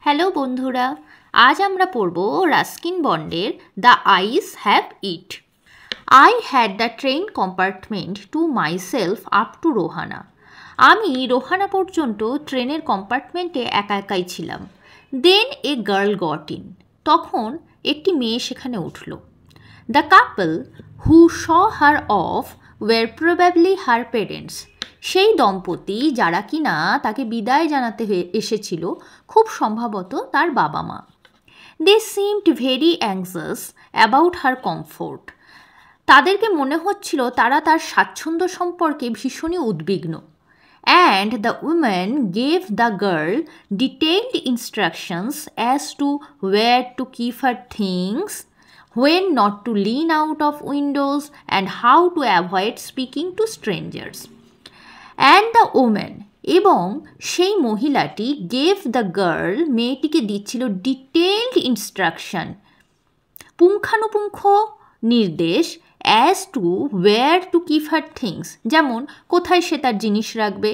Hello বন্ধুরা, আজ আমরা পড়ব রাস্কিন বন্ডের the eyes have it. I had the train compartment to myself up to Rohana. আমি রোহানা পর্যন্ত ট্রেনের কম্পার্টমেন্টে একা একাই ছিলাম। Then a girl got in. তখন একটি মেয়ে সেখানে উঠল। The couple who saw her off were probably her parents. সেই দম্পতি যারা কিনা তাকে বিদায় জানাতে এসেছিল খুব সম্ভবত তার বাবা মা। They seemed very anxious about her comfort. তাদেরকে মনে হচ্ছিল তারা তার স্বাচ্ছন্দ্য সম্পর্কে ভীষণই উদ্বিগ্ন। And the women gave the girl detailed instructions as to where to keep her things, when not to lean out of windows, and how to avoid speaking to strangers. And the woman, এবং সেই মহিলাটি gave the girl, মেয়েটিকে দিচ্ছিল detailed instruction, পুঙ্খানুপুঙ্খ নির্দেশ, as to where to keep her things, যেমন কোথায় সে তার জিনিস রাখবে,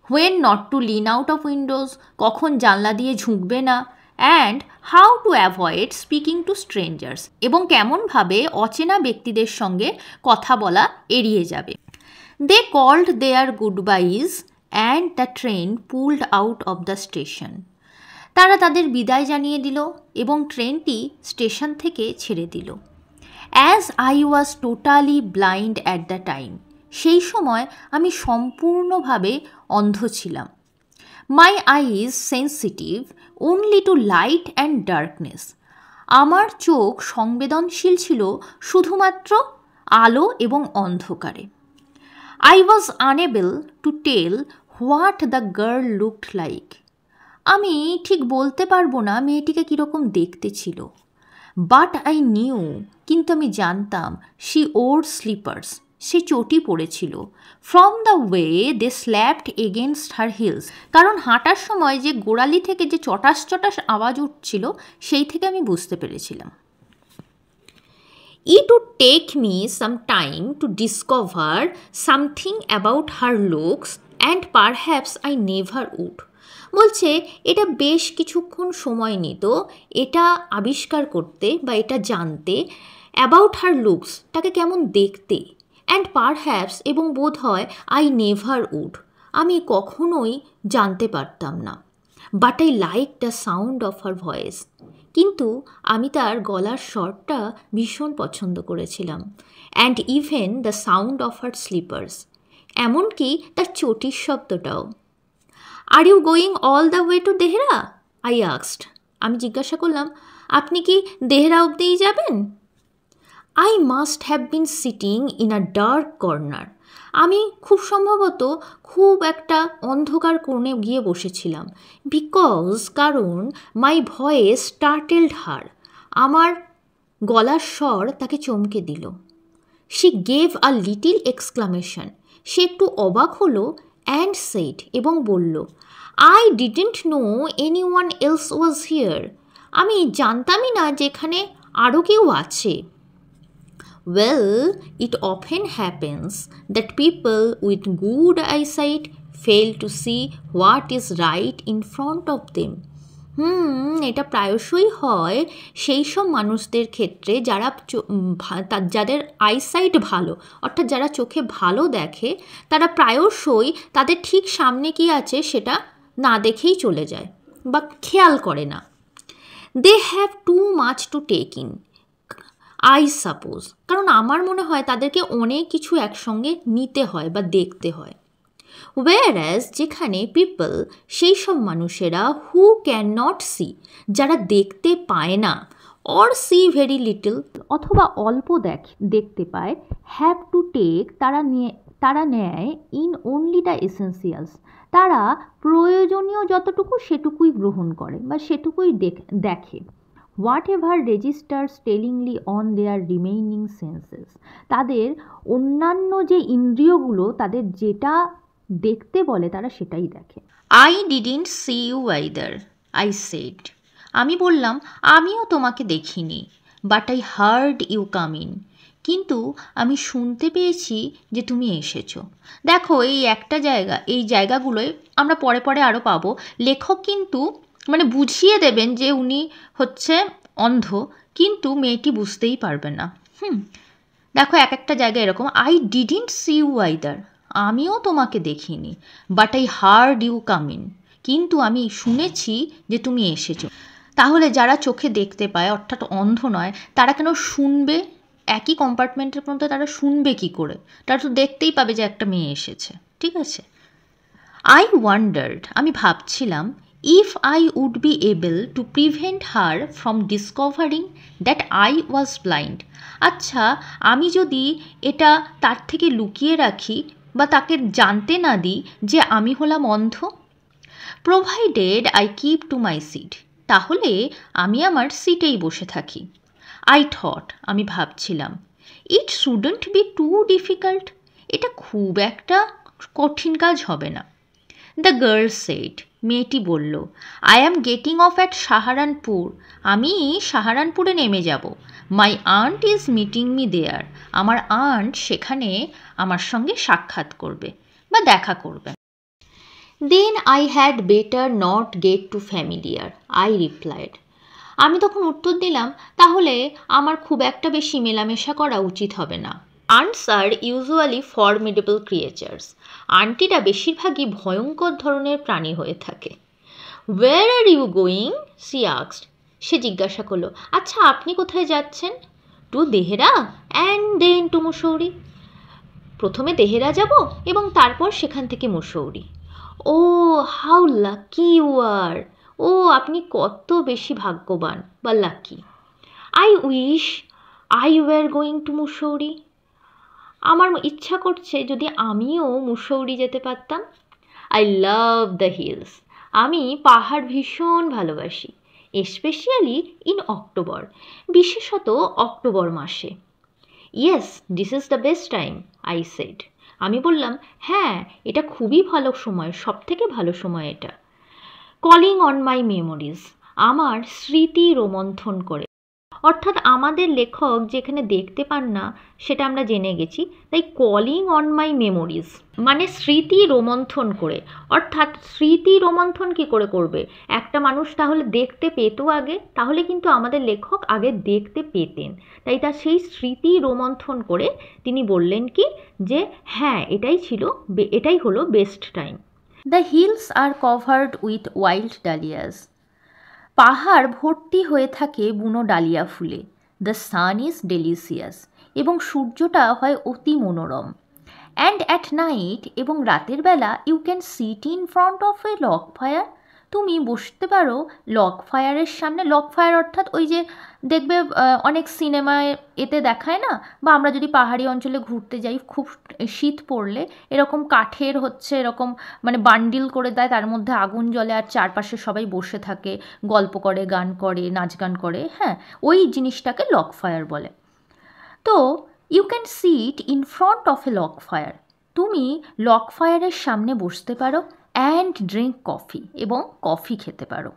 when not to lean out of windows, কখন জানলা দিয়ে ঝুঁকবে না, and how to avoid speaking to strangers, এবং কেমনভাবে অচেনা ব্যক্তিদের সঙ্গে কথা বলা এড়িয়ে যাবে। They called their good byes and the train pulled out of the station. তারা তাদের বিদায় জানিয়ে দিল এবং ট্রেনটি স্টেশন থেকে ছেড়ে দিল। As I was totally blind at the time, সেই সময় আমি সম্পূর্ণভাবে অন্ধ ছিলাম। My eyes sensitive only to light and darkness, আমার চোখ সংবেদনশীল ছিল শুধুমাত্র আলো এবং অন্ধকারে। I was unable to tell what the girl looked like. আমি ঠিক বলতে পারবো না মেয়েটিকে কীরকম দেখতে ছিল। বাট আই নিউ, কিন্তু আমি জানতাম, শি ওর স্লিপার্স, সে চটি পড়েছিল। From the way they slapped against her heels, কারণ হাঁটার সময় যে গোড়ালি থেকে যে চটাস চটাস আওয়াজ উঠছিল সেই থেকে আমি বুঝতে পেরেছিলাম। It would take me some time to discover something about her looks and perhaps I never would. বলছে এটা বেশ কিছুক্ষণ সময় নিত এটা আবিষ্কার করতে বা এটা জানতে, অ্যাবাউট হার লুকস, তাকে কেমন দেখতে, অ্যান্ড পারহ্যাপস, এবং বোধ হয় আই নেভার উড, আমি কখনোই জানতে পারতাম না। But I like the sound of her voice, কিন্তু আমি তার গলার স্বরটা ভীষণ পছন্দ করেছিলাম। And even the sound of her slippers, এমনকি তার চটির শব্দটাও। Are you going all the way to Dehra, I asked, আমি জিজ্ঞাসা করলাম, আপনি কি দেহরা অবধিই যাবেন? I must have been sitting in a dark corner, আমি খুব সম্ভবত খুব একটা অন্ধকার কোণে গিয়ে বসেছিলাম। বিকজ, কারণ মাই ভয়েস স্টার্টেলড হার, আমার গলার স্বর তাকে চমকে দিল। She gave a little exclamation, সে একটু অবাক হলো, অ্যান্ড সেড, এবং বলল, I didn't know anyone else was here, আমি জানতামই না যে এখানে আরও কেউ আছে। Well, it often happens that people with good eyesight fail to see what is right in front of them. এটা প্রায়শই হয় সেই সব মানুষদের ক্ষেত্রে যারা যাদের আইসাইট ভালো, অর্থাৎ যারা চোখে ভালো দেখে, তারা প্রায়শই তাদের ঠিক সামনে কি আছে সেটা না দেখেই চলে যায় বা খেয়াল করে না। They have too much to take in, I suppose, কারণ আমার মনে হয় তাদেরকে অনেক কিছু একসঙ্গে নিতে হয় বা দেখতে হয়। ওয়্যারঅ্যাজ, যেখানে পিপল, সেই সব মানুষেরা, হু ক্যান নট সি, যারা দেখতে পায় না, অর সি ভেরি লিটল, অথবা অল্প দেখতে পায়, হ্যাভ টু টেক, তারা নেয় ইন অনলি দ্য এসেন্সিয়ালস, তারা প্রয়োজনীয় যতটুকু সেটুকুই গ্রহণ করে বা সেটুকুই দেখে। Whatever registers tellingly on their remaining senses, তাদের অন্যান্য যে ইন্দ্রিয়গুলো তাদের যেটা দেখতে বলে তারা সেটাই দেখে। I didn't see you either, I said, আমি বললাম আমিও তোমাকে দেখিনি। But I heard you come in, কিন্তু আমি শুনতে পেয়েছি যে তুমি এসেছো। দেখো এই একটা জায়গা, এই জায়গাগুলোয় আমরা পরে পরে আরও পাবো, লেখক কিন্তু মানে বুঝিয়ে দেবেন যে উনি হচ্ছে অন্ধ, কিন্তু মেয়েটি বুঝতেই পারবে না। দেখো এক একটা জায়গায় এরকম, I didn't see you either, আমিও তোমাকে দেখিনি, but I heard you come in, কিন্তু আমি শুনেছি যে তুমি এসেছো। তাহলে যারা চোখে দেখতে পায় অর্থাৎ অন্ধ নয়, তারা কেন শুনবে? একই কম্পার্টমেন্টের মধ্যে তারা শুনবে কি করে? তারা তো দেখতেই পাবে যে একটা মেয়ে এসেছে, ঠিক আছে? আই ওয়ান্ডার্ড, আমি ভাবছিলাম, if I would be able to prevent her from discovering that I was blind. আচ্ছা, আমি যদি এটা তার থেকে লুকিয়ে রাখি বা তাকে জানতে না দিই যে আমি হলাম অন্ধ, provided I keep to my seat, তাহলে আমি আমার সিটেই বসে থাকি। আই থট, আমি ভাবছিলাম, ইট শুডন্ট বি টু ডিফিকাল্ট, এটা খুব একটা কঠিন কাজ হবে না। দ্য গার্ল সেড, মেয়েটি বলল, I am getting off at Saharanpur, আমি সাহারানপুরে নেমে যাব। My aunt is meeting me there, আমার আন্ট সেখানে আমার সঙ্গে সাক্ষাৎ করবে বা দেখা করবে। Then I had better not get too familiar, I replied, আমি তখন উত্তর দিলাম, তাহলে আমার খুব একটা বেশি মেলামেশা করা উচিত হবে না। Aunts are usually formidable creatures, আন্টিরা বেশিরভাগই ভয়ঙ্কর ধরনের প্রাণী হয়ে থাকে। Where are you going, she asked, সে জিজ্ঞাসা করলো, আচ্ছা আপনি কোথায় যাচ্ছেন? To Dehra and then to Mussoorie, প্রথমে দেহেরা যাব এবং তারপর সেখান থেকে Mussoorie. Oh how lucky you are, ও আপনি কত বেশি ভাগ্যবান বা lucky. I wish I were going to Mussoorie, আমার ইচ্ছা করছে যদি আমিও মুসৌরি যেতে পারতাম। আই লাভ দ্য হিলস, আমি পাহাড় ভীষণ ভালোবাসি, এসপেশালি ইন অক্টোবর, বিশেষত অক্টোবর মাসে। Yes this is the best time, I said, আমি বললাম, হ্যাঁ এটা খুবই ভালো সময়, সব থেকে ভালো সময় এটা। কলিং অন মাই মেমোরিজ, আমার স্মৃতি রোমন্থন করে, অর্থাৎ আমাদের লেখক যেখানে দেখতে পান না সেটা আমরা জেনে গেছি, তাই কলিং অন মাই মেমোরিজ মানে স্মৃতি রোমন্থন করে। অর্থাৎ স্মৃতি রোমন্থন কী করে করবে? একটা মানুষ তাহলে দেখতে পেত আগে, তাহলে কিন্তু আমাদের লেখক আগে দেখতে পেতেন, তাই তার সেই স্মৃতি রোমন্থন করে তিনি বললেন কি যে হ্যাঁ এটাই হলো best time. The hills are covered with wild dahlias, পাহাড় ভর্তি হয়ে থাকে বুনো ডালিয়া ফুলে। দ্য সান ইজ ডেলিসিয়াস, এবং সূর্যটা হয় অতি মনোরম। অ্যান্ড অ্যাট নাইট, এবং রাতের বেলা, you can sit in front of a log fire, তুমি বসতে পারো লগ ফায়ারের সামনে। লগ ফায়ার অর্থাৎ ওই যে দেখবে অনেক সিনেমায় এতে দেখায় না, বা আমরা যদি পাহাড়ি অঞ্চলে ঘুরতে যাই খুব শীত পড়লে এরকম কাঠের হচ্ছে এরকম মানে বান্ডিল করে দেয়, তার মধ্যে আগুন জ্বলে আর চারপাশে সবাই বসে থাকে, গল্প করে, গান করে, নাচ গান করে, হ্যাঁ ওই জিনিসটাকে লগ ফায়ার বলে। তো you can sit in front of a log fire, তুমি লগ ফায়ারের সামনে বসতে পারো, অ্যান্ড ড্রিঙ্ক কফি, এবং কফি খেতে পারো।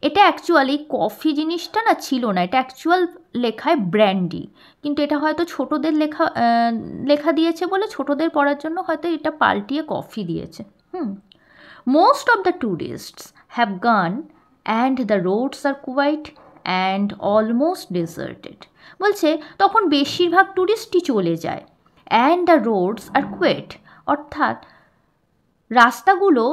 এটা অ্যাকচুয়ালি কফি জিনিসটা না ছিল না, এটা অ্যাকচুয়াল লেখায় ব্র্যান্ডি, কিন্তু এটা হয়তো ছোটোদের লেখা দিয়েছে বলে ছোটোদের পড়ার জন্য হয়তো এটা পাল্টিয়ে কফি দিয়েছে। Most of the tourists have gone and the roads are quiet and almost deserted, বলছে তখন বেশিরভাগ ট্যুরিস্টই চলে যায়। And the roads are quiet, অর্থাৎ রাস্তাগুলো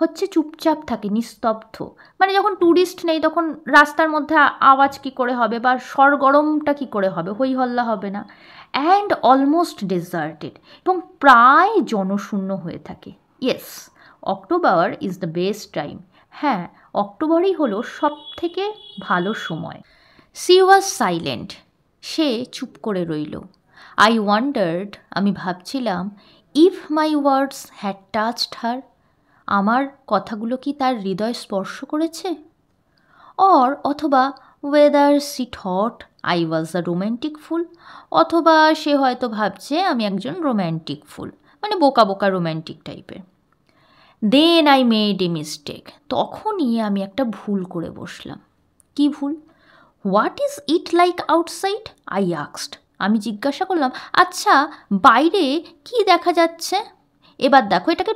হচ্ছে চুপচাপ থাকে, নিস্তব্ধ, মানে যখন ট্যুরিস্ট নেই তখন রাস্তার মধ্যে আওয়াজ কী করে হবে বা সরগরমটা কী করে হবে, হই হল্লা হবে না। অ্যান্ড অলমোস্ট ডেজার্টেড, এবং প্রায় জনশূন্য হয়ে থাকে। Yes October is the best time, হ্যাঁ অক্টোবরই হলো সব থেকে ভালো সময়। সি ওয়াজ সাইলেন্ট, সে চুপ করে রইল। আই ওয়ান্ডার্ড, আমি ভাবছিলাম, if my words had touched her, আমার কথাগুলো কি তার হৃদয় স্পর্শ করেছে? অথবা whether she thought I was a romantic fool, অথবা সে হয়তো ভাবছে আমি একজন রোম্যান্টিক ফুল, মানে বোকা বোকা রোম্যান্টিক টাইপের। Then I made a mistake, তখনই আমি একটা ভুল করে বসলাম। কি ভুল? What is it like outside, I asked, আমি জিজ্ঞাসা করলাম, আচ্ছা বাইরে কি দেখা যাচ্ছে? এবার দেখো এটাকে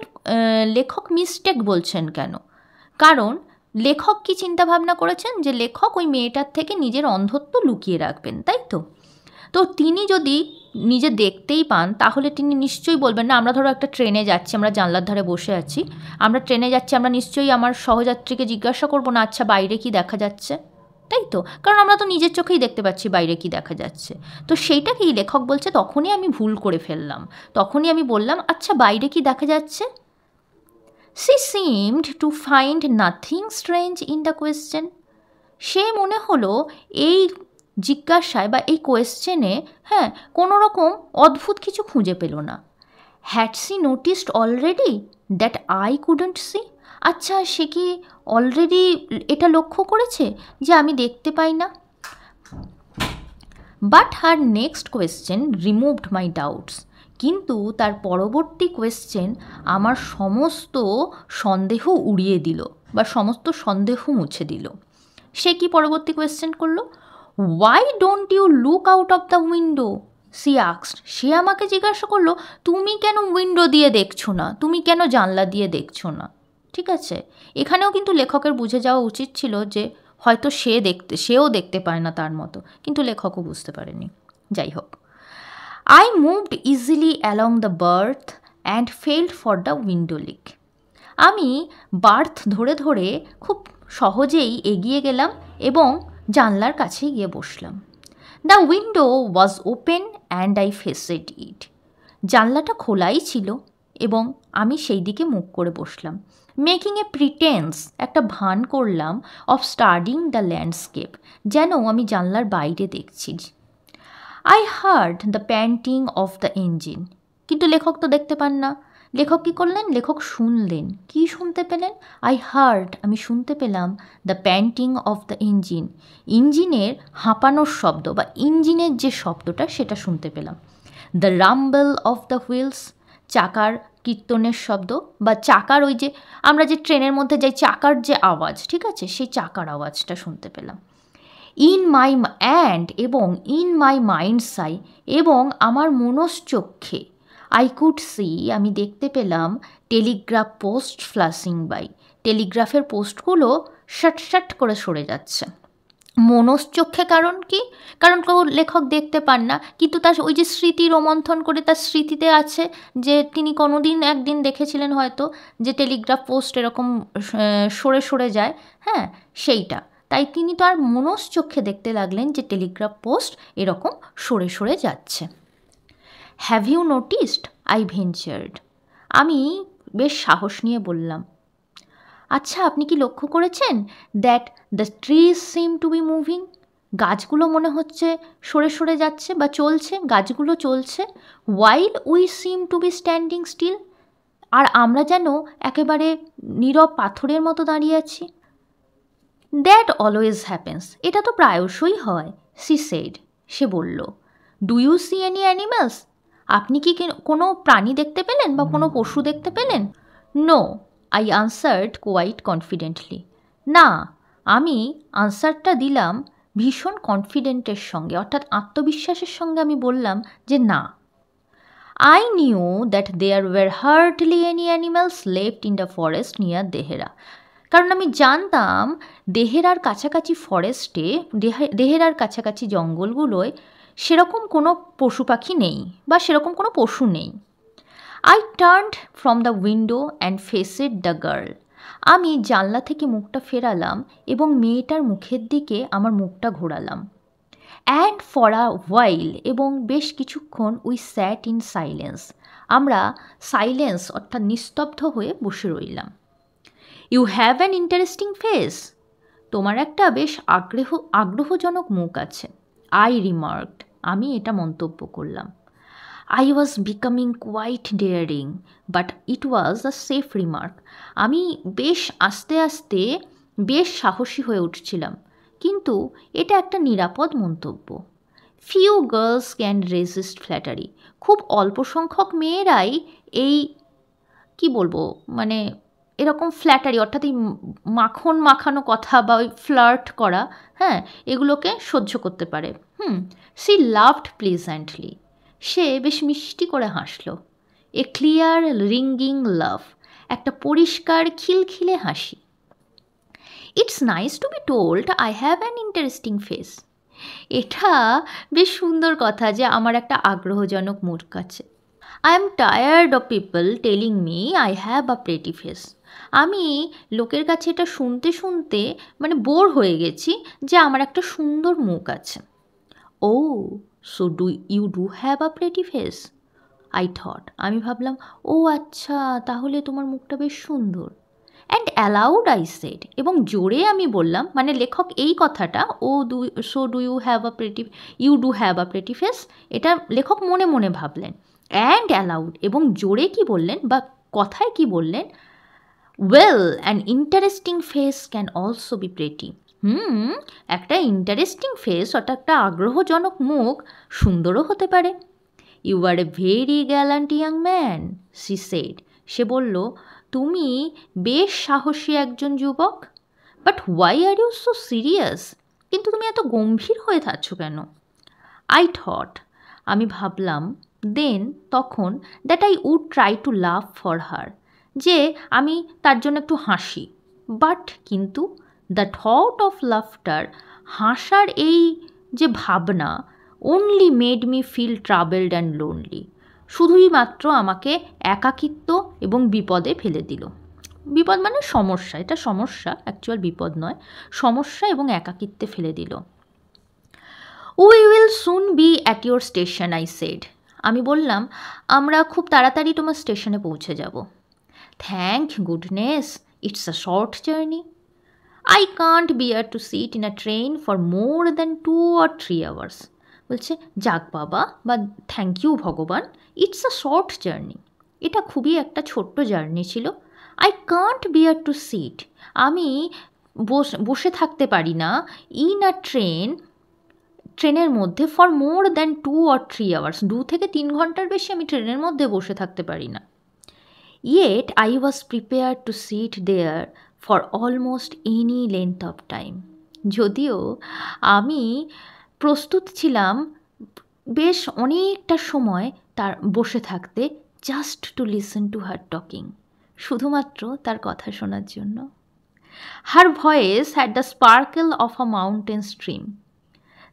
লেখক মিস্টেক বলছেন কেন, কারণ লেখক কি চিন্তা ভাবনা করেছেন, যে লেখক ওই মেয়েটার থেকে নিজের অন্ধত্ব লুকিয়ে রাখবেন, তাই তো? তো তিনি যদি নিজে দেখতেই পান তাহলে তিনি নিশ্চয়ই বলবেন না, আমরা ধরো একটা ট্রেনে যাচ্ছি, আমরা জানলার ধারে বসে আছি, আমরা ট্রেনে যাচ্ছি, আমরা নিশ্চয়ই আমার সহযাত্রীকে জিজ্ঞাসা করবো না আচ্ছা বাইরে কি দেখা যাচ্ছে, তাই তো? কারণ আমরা তো নিজের চোখেই দেখতে পাচ্ছি বাইরে কি দেখা যাচ্ছে। তো সেইটাকেই লেখক বলছে তখনই আমি ভুল করে ফেললাম, তখনই আমি বললাম আচ্ছা বাইরে কি দেখা যাচ্ছে। She seemed to find nothing strange in the question. সে মনে হলো এই জিজ্ঞাসায় বা এই কোয়েশ্চেনে কোনো রকম অদ্ভুত কিছু খুঁজে পেল না। Had she noticed already that I couldn't see? আচ্ছা সে কি অলরেডি এটা লক্ষ্য করেছে যে আমি দেখতে পাই না? But her next question removed my doubts. কিন্তু তার পরবর্তী কোয়েশ্চেন আমার সমস্ত সন্দেহ উড়িয়ে দিল বা সমস্ত সন্দেহ মুছে দিল। সে কি পরবর্তী কোয়েশ্চেন করলো? Why don't you look out of the window? She asked. সে আমাকে জিজ্ঞাসা করলো তুমি কেন উইন্ডো দিয়ে দেখছো না, তুমি কেন জানলা দিয়ে দেখছো না? ঠিক আছে, এখানেও কিন্তু লেখকের বুঝে যাওয়া উচিত ছিল যে হয়তো সেও দেখতে পায় না তার মতো, কিন্তু লেখকও বুঝতে পারেনি। যাই হোক, I moved easily along the berth and felt for the window ledge. আমি বার্থ ধরে ধরে খুব সহজেই এগিয়ে গেলাম এবং জানলার কাছে গিয়ে বসলাম। The window was open and I faced it. জানলাটা খোলাই ছিল এবং আমি সেই দিকে মুখ করে বসলাম। মেকিং এ প্রিটেন্স, একটা ভান করলাম, অফ স্টাডিং দ্য ল্যান্ডস্কেপ, যেন আমি জানলার বাইরে দেখছি। I hard the painting of the engine. কিন্তু লেখক তো দেখতে পান না। লেখক কী করলেন? লেখক শুনলেন। কি শুনতে পেলেন? আই হার্ড, আমি শুনতে পেলাম, the painting of the engine, ইঞ্জিনের হাঁপানোর শব্দ বা ইঞ্জিনের যে শব্দটা সেটা শুনতে পেলাম। The rumble of the wheels, চাকার কীর্তনের শব্দ বা চাকার ওই যে আমরা যে ট্রেনের মধ্যে যাই চাকার যে আওয়াজ, ঠিক আছে, সেই চাকার আওয়াজটা শুনতে পেলাম। ইন মাই এবং ইন মাই মাইন্ডস আই, এবং আমার মনশ্চক্ষে, আই কুড সি, আমি দেখতে পেলাম, টেলিগ্রাফ পোস্ট ফ্লাশিং বাই, টেলিগ্রাফের পোস্টগুলো শট করে সরে যাচ্ছে। মনশ্চক্ষে কারণ কি? কারণ লেখক দেখতে পান না, কিন্তু তার ওই যে স্মৃতি রোমন্থন করে তার স্মৃতিতে আছে যে তিনি একদিন দেখেছিলেন হয়তো যে টেলিগ্রাফ পোস্ট এরকম সরে সরে যায়, সেইটা। তাই তিনি তো আর মনশ্চক্ষে দেখতে লাগলেন যে টেলিগ্রাফ পোস্ট এরকম সরে সরে যাচ্ছে। Have you noticed? I ventured. আমি বেশ সাহস নিয়ে বললাম, আচ্ছা আপনি কি লক্ষ্য করেছেন that the trees seem to be moving? গাছগুলো মনে হচ্ছে সরে সরে যাচ্ছে বা চলছে, গাছগুলো চলছে। While we seem to be standing still, আর আমরা যেন একেবারে নীরব পাথরের মতো দাঁড়িয়ে আছি। দ্যাট অলওয়েজ হ্যাপেন্স, এটা তো প্রায়শই হয়। সি সেড, সে বলল। Do you see any animals? আপনি কি কোনো প্রাণী দেখতে পেলেন বা কোনো পশু দেখতে পেলেন? No, I answered quite confidently. না, আমি আনসারটা দিলাম ভীষণ কনফিডেন্টের সঙ্গে, অর্থাৎ আত্মবিশ্বাসের সঙ্গে আমি বললাম যে না। I knew that there were hardly any animals left in the forest near Dehra. কারণ আমি জানতাম দেহেরার কাছাকাছি ফরেস্টে, দেহেরার কাছাকাছি জঙ্গলগুলোয় সেরকম কোনো পশু পাখি নেই বা সেরকম কোনো পশু নেই। I turned from the window and faced the girl. আমি জানলা থেকে মুখটা ফেরালাম এবং মেয়েটার মুখের দিকে আমার মুখটা ঘোরালাম। অ্যান্ড ফর আ হোয়াইল, এবং বেশ কিছুক্ষণ উই স্যাট ইন সাইলেন্স, আমরা সাইলেন্স অর্থাৎ নিস্তব্ধ হয়ে বসে রইলাম। You have an interesting face, তোমার একটা বেশ আগ্রহজনক মুখ আছে। আই রিমার্কড, আমি এটা মন্তব্য করলাম। I was becoming quite daring but it was a safe remark. আমি বেশ আস্তে আস্তে বেশ সাহসী হয়ে উঠছিলাম, কিন্তু এটা একটা নিরাপদ মন্তব্য। Few girls can resist flattery, খুব অল্প সংখ্যক মেয়েরাই এই কি বলবো মানে এরকম ফ্ল্যাটারি অর্থাৎ এই মাখন মাখানো কথা বা ওই ফ্লার্ট করা, এগুলোকে সহ্য করতে পারে। সি লাভড প্লিজেন্টলি, সে বেশ মিষ্টি করে হাসল। এ ক্লিয়ার রিঙ্গিং লাভ, একটা পরিষ্কার খিলখিলে হাসি। It's nice to be told I have an interesting face. এটা বেশ সুন্দর কথা যে আমার একটা আগ্রহজনক মুখ আছে। I am tired of people telling me I have a pretty face. আমি লোকের কাছে এটা শুনতে শুনতে মানে বোর হয়ে গেছি যে আমার একটা সুন্দর মুখ আছে। Oh so you do have a pretty face, I thought. আমি ভাবলাম, ও আচ্ছা, তাহলে তোমার মুখটা বেশ সুন্দর। অ্যান্ড অ্যালাউড আই সেড, এবং জোরে আমি বললাম, মানে লেখক এই কথাটা you do have a pretty face, এটা লেখক মনে মনে ভাবলেন। অ্যান্ড অ্যালাউড, এবং জোরে কি বললেন বা কথায় কি বললেন, well an interesting face can also be pretty. একটা ইন্টারেস্টিং ফেস, অর্থাৎ একটা আগ্রহজনক মুখ সুন্দরও হতে পারে। You are a very gallant young man, she said. সে বলল, তুমি বেশ সাহসী একজন যুবক। But why are you so serious, কিন্তু তুমি এত গম্ভীর হয়ে থাকছো কেন? আই থট, আমি ভাবলাম, দেন তখন, that I would try to love for her, যে আমি তার জন্য একটু হাসি। বাট কিন্তু দ্য থট অফ লাফটার, হাসার এই যে ভাবনা, only made me feel travelled and lonely, শুধুই মাত্র আমাকে একাকিত্ব এবং বিপদে ফেলে দিল। বিপদ মানে সমস্যা, এটা সমস্যা, অ্যাকচুয়াল বিপদ নয়, সমস্যা এবং একাকিত্বে ফেলে দিল। We will soon be at your station, I said. আমি বললাম, আমরা খুব তাড়াতাড়ি তোমার স্টেশনে পৌঁছে যাব। Thank goodness it's a short journey. I can't bear to sit in a train for more than 2 or 3 hours। বলছে, যাক বাবা, বা থ্যাংক ইউ ভগবান, ইটস আ শর্ট জার্নি, এটা খুবই একটা ছোট্ট জার্নি ছিল। I can't bear to sit, আমি বসে থাকতে পারি না, ইন আ ট্রেনের মধ্যে, for more than 2 or 3 hours, 2 থেকে 3 ঘন্টার বেশি আমি ট্রেনের মধ্যে বসে থাকতে পারি না। Yet I was prepare to sit there for almost any length of time. যদিও আমি প্রস্তুত ছিলাম বেশ অনেকটা সময় তার বসে থাকতে, just to listen to her talking, শুধুমাত্র তার কথা শোনার জন্য। Her voice had the sparkle of a mountain stream.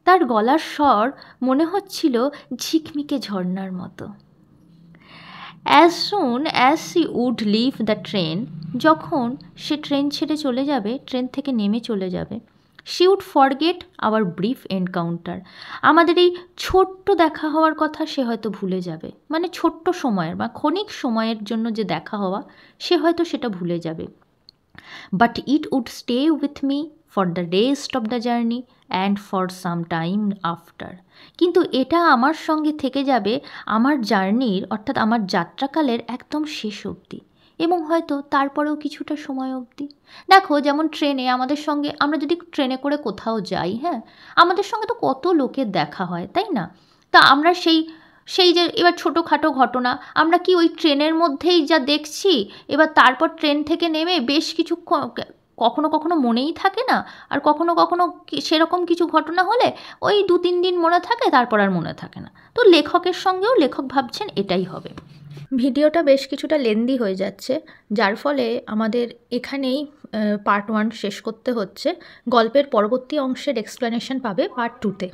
তার গলার স্বর মনে হচ্ছিল ঝিকমিকে ঝর্ণার মতো। As soon as she would leave the train, যখন সে ট্রেন ছেড়ে চলে যাবে, ট্রেন থেকে নেমে চলে যাবে, she would forget our brief encounter, আমাদের এই ছোট্ট দেখা হওয়ার কথা সে হয়তো ভুলে যাবে, মানে ছোট্ট সময়ের বা ক্ষণিক সময়ের জন্য যে দেখা হওয়া, সে হয়তো সেটা ভুলে যাবে। But it would stay with me for the rest of the journey and for some time after, কিন্তু এটা আমার সঙ্গে থেকে যাবে আমার জার্নির, অর্থাৎ আমার যাত্রাকালের একদম শেষ অবধি, এবং হয়তো তারপরেও কিছুটা সময় অবধি। দেখো, যেমন ট্রেনে আমাদের সঙ্গে, আমরা যদি ট্রেনে করে কোথাও যাই, হ্যাঁ, আমাদের সঙ্গে তো কত লোকের দেখা হয়, তাই না? তা আমরা সেই যে এবার ছোটোখাটো ঘটনা, আমরা কি ওই ট্রেনের মধ্যেই যা দেখছি, এবার তারপর ট্রেন থেকে নেমে বেশ কিছুক্ষণ, কখনো কখনো মনেই থাকে না, আর কখনো কখনো সেরকম কিছু ঘটনা হলে ওই 2-3 দিন মনে থাকে, তারপর আর মনে থাকে না। তো লেখকের সঙ্গেও লেখক ভাবছেন এটাই হবে। ভিডিওটা বেশ কিছুটা লেন্দি হয়ে যাচ্ছে, যার ফলে আমাদের এখানেই পার্ট 1 শেষ করতে হচ্ছে। গল্পের পরবর্তী অংশের এক্সপ্লেনেশন পাবে পার্ট 2-তে।